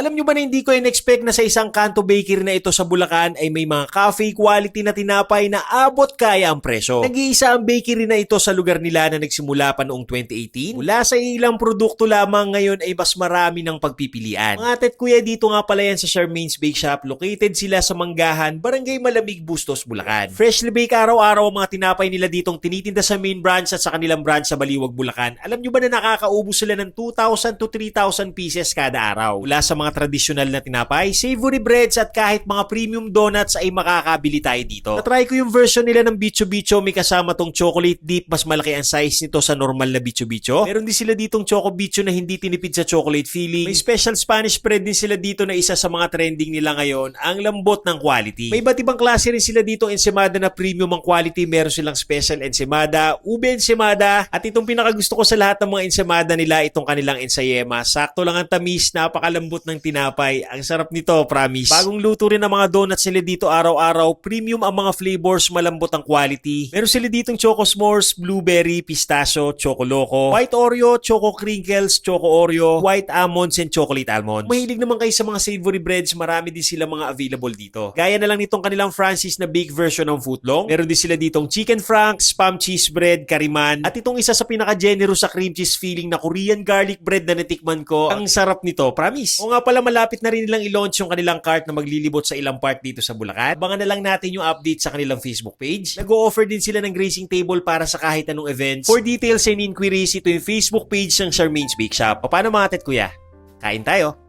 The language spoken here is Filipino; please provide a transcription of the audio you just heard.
Alam nyo ba na hindi ko in-expect na sa isang kanto bakery na ito sa Bulacan ay may mga cafe quality na tinapay na abot kaya ang presyo. Nag-iisa ang bakery na ito sa lugar nila na nagsimula pa noong 2018. Mula sa ilang produkto lamang ngayon ay mas marami ng pagpipilian. Mga tet kuya, dito nga pala yan sa Charmaine's Bake Shop. Located sila sa Manggahan, Barangay Malamig, Bustos, Bulacan. Freshly bake araw-araw ang mga tinapay nila ditong tinitinda sa main branch at sa kanilang branch sa Baliwag, Bulacan. Alam nyo ba na nakakaubos sila ng 2,000 to 3,000 pieces kada araw? Mula sa mga tradisyonal na tinapay, savory breads at kahit mga premium donuts ay makakabili tayo dito. Natry ko yung version nila ng Bicho Bicho, may kasama tong chocolate dip, mas malaki ang size nito sa normal na Bicho Bicho. Meron din sila ditong Choco Bicho na hindi tinipid sa chocolate filling. May special Spanish bread din sila dito na isa sa mga trending nila ngayon, ang lambot ng quality. May iba't ibang klase rin sila ditong ensimada na premium ang quality. Meron silang special ensimada, ube ensimada, at itong pinakagusto ko sa lahat ng mga ensimada nila, itong kanilang ensayema. Sakto lang ang tamis, napakalambot ng tinapay. Ang sarap nito, promise. Bagong luto rin ang mga donuts nila dito araw-araw. Premium ang mga flavors, malambot ang quality. Meron sila ditong Choco S'mores, Blueberry, Pistachio, Choco Loco, White Oreo, Choco Crinkles, Choco Oreo, White Almonds, and Chocolate Almonds. Mahilig naman kayo sa mga savory breads, marami din sila mga available dito. Gaya na lang nitong kanilang Francis na bake version ng footlong. Meron din sila ditong Chicken Frank, Spam Cheese Bread, Kariman, at itong isa sa pinaka-generous sa cream cheese filling na Korean garlic bread na natikman ko. Ang sarap nito, promise. O nga pala, malapit na rin nilang i-launch yung kanilang cart na maglilibot sa ilang part dito sa Bulacan. Abangan na lang natin yung update sa kanilang Facebook page. Nag-o-offer din sila ng grazing table para sa kahit anong events. For details and inquiries, ito yung Facebook page ng Charmaine's Bake Shop. O paano mga tet kuya? Kain tayo!